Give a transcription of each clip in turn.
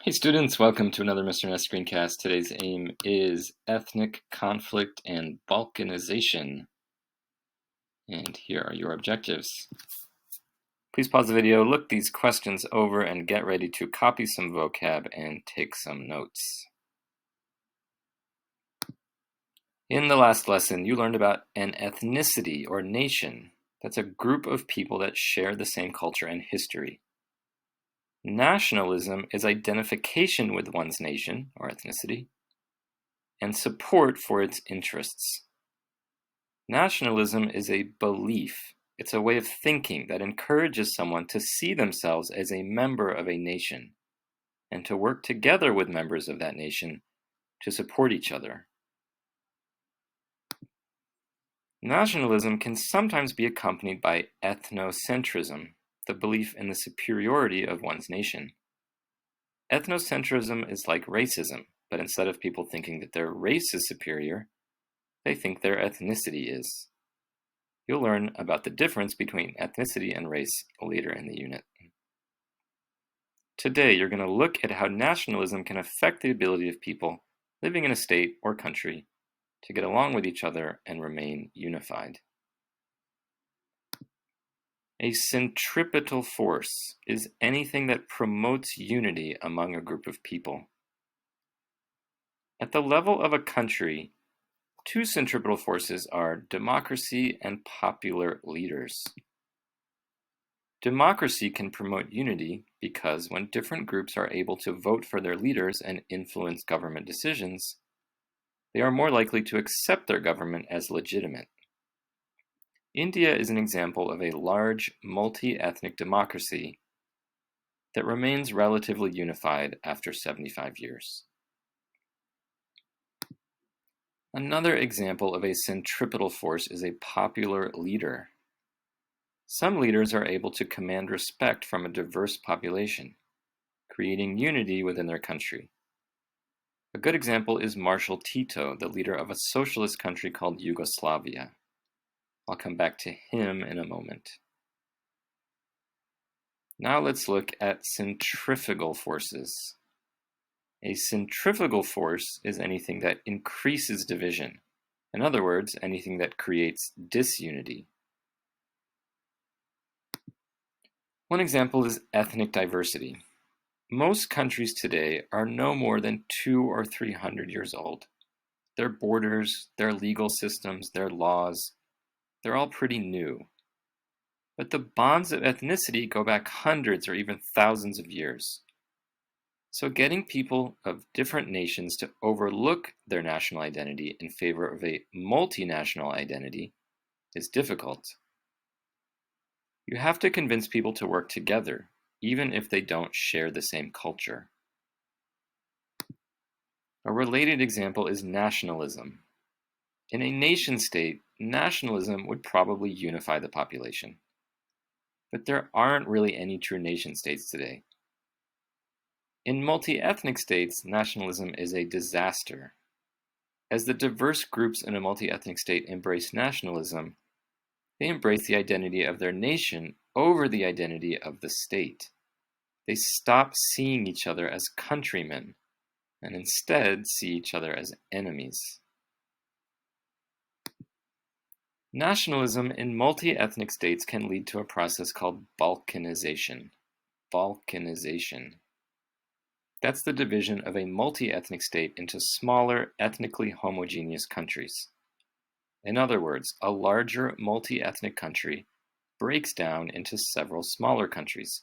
Hey students, welcome to another Mr. Ness screencast. Today's aim is ethnic conflict and Balkanization. And here are your objectives. Please pause the video, look these questions over, and get ready to copy some vocab and take some notes. In the last lesson, you learned about an ethnicity or nation. That's a group of people that share the same culture and history. Nationalism is identification with one's nation or ethnicity and support for its interests. Nationalism is a belief. It's a way of thinking that encourages someone to see themselves as a member of a nation and to work together with members of that nation to support each other. Nationalism can sometimes be accompanied by ethnocentrism, the belief in the superiority of one's nation. Ethnocentrism is like racism, but instead of people thinking that their race is superior, they think their ethnicity is. You'll learn about the difference between ethnicity and race later in the unit. Today, you're going to look at how nationalism can affect the ability of people living in a state or country to get along with each other and remain unified. A centripetal force is anything that promotes unity among a group of people. At the level of a country, two centripetal forces are democracy and popular leaders. Democracy can promote unity because when different groups are able to vote for their leaders and influence government decisions, they are more likely to accept their government as legitimate. India is an example of a large, multi-ethnic democracy that remains relatively unified after 75 years. Another example of a centripetal force is a popular leader. Some leaders are able to command respect from a diverse population, creating unity within their country. A good example is Marshal Tito, the leader of a socialist country called Yugoslavia. I'll come back to him in a moment. Now let's look at centrifugal forces. A centrifugal force is anything that increases division. In other words, anything that creates disunity. One example is ethnic diversity. Most countries today are no more than 200 or 300 years old. Their borders, their legal systems, their laws, they're all pretty new. But the bonds of ethnicity go back hundreds or even thousands of years. So getting people of different nations to overlook their national identity in favor of a multinational identity is difficult. You have to convince people to work together, even if they don't share the same culture. A related example is nationalism. In a nation-state, nationalism would probably unify the population. But there aren't really any true nation-states today. In multi-ethnic states, nationalism is a disaster. As the diverse groups in a multi-ethnic state embrace nationalism, they embrace the identity of their nation over the identity of the state. They stop seeing each other as countrymen and instead see each other as enemies. Nationalism in multi-ethnic states can lead to a process called Balkanization. Balkanization. That's the division of a multi-ethnic state into smaller, ethnically homogeneous countries. In other words, a larger multi-ethnic country breaks down into several smaller countries,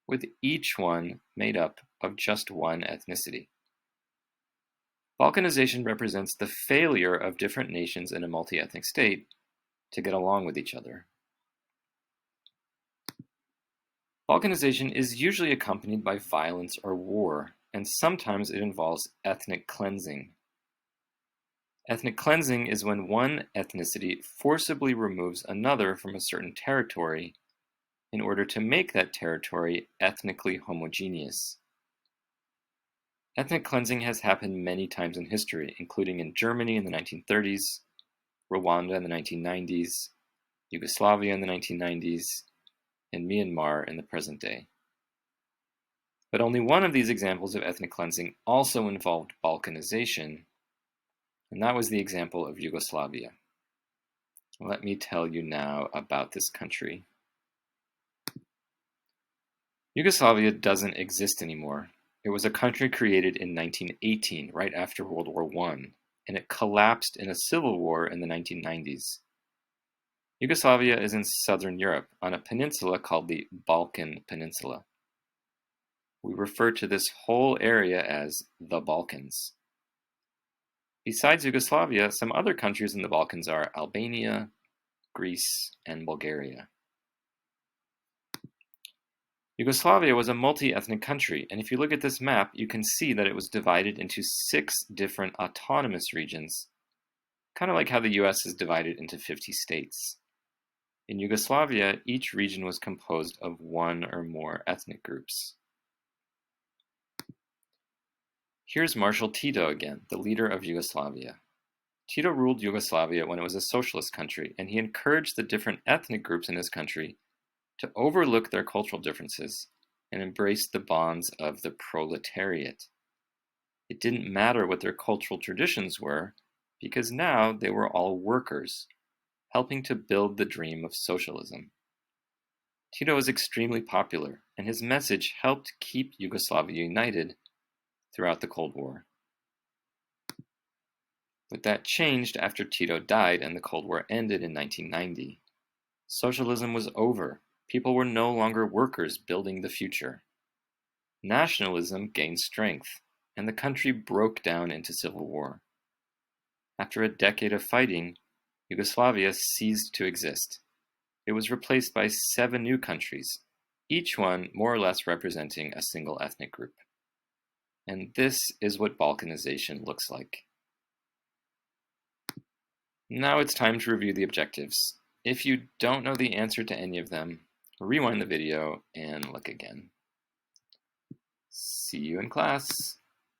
with each one made up of just one ethnicity. Balkanization represents the failure of different nations in a multi-ethnic state to get along with each other. Balkanization is usually accompanied by violence or war, and sometimes it involves ethnic cleansing. Ethnic cleansing is when one ethnicity forcibly removes another from a certain territory in order to make that territory ethnically homogeneous. Ethnic cleansing has happened many times in history, including in Germany in the 1930s, Rwanda in the 1990s, Yugoslavia in the 1990s, and Myanmar in the present day. But only one of these examples of ethnic cleansing also involved Balkanization, and that was the example of Yugoslavia. Let me tell you now about this country. Yugoslavia doesn't exist anymore. It was a country created in 1918, right after World War I, and it collapsed in a civil war in the 1990s. Yugoslavia is in southern Europe, on a peninsula called the Balkan Peninsula. We refer to this whole area as the Balkans. Besides Yugoslavia, some other countries in the Balkans are Albania, Greece, and Bulgaria. Yugoslavia was a multi-ethnic country, and if you look at this map, you can see that it was divided into 6 different autonomous regions, kind of like how the US is divided into 50 states. In Yugoslavia, each region was composed of one or more ethnic groups. Here's Marshal Tito again, the leader of Yugoslavia. Tito ruled Yugoslavia when it was a socialist country, and he encouraged the different ethnic groups in his country to overlook their cultural differences and embrace the bonds of the proletariat. It didn't matter what their cultural traditions were, because now they were all workers, helping to build the dream of socialism. Tito was extremely popular, and his message helped keep Yugoslavia united throughout the Cold War. But that changed after Tito died and the Cold War ended in 1990. Socialism was over. People were no longer workers building the future. Nationalism gained strength, and the country broke down into civil war. After a decade of fighting, Yugoslavia ceased to exist. It was replaced by 7 new countries, each one more or less representing a single ethnic group. And this is what Balkanization looks like. Now it's time to review the objectives. If you don't know the answer to any of them, rewind the video and look again. See you in class.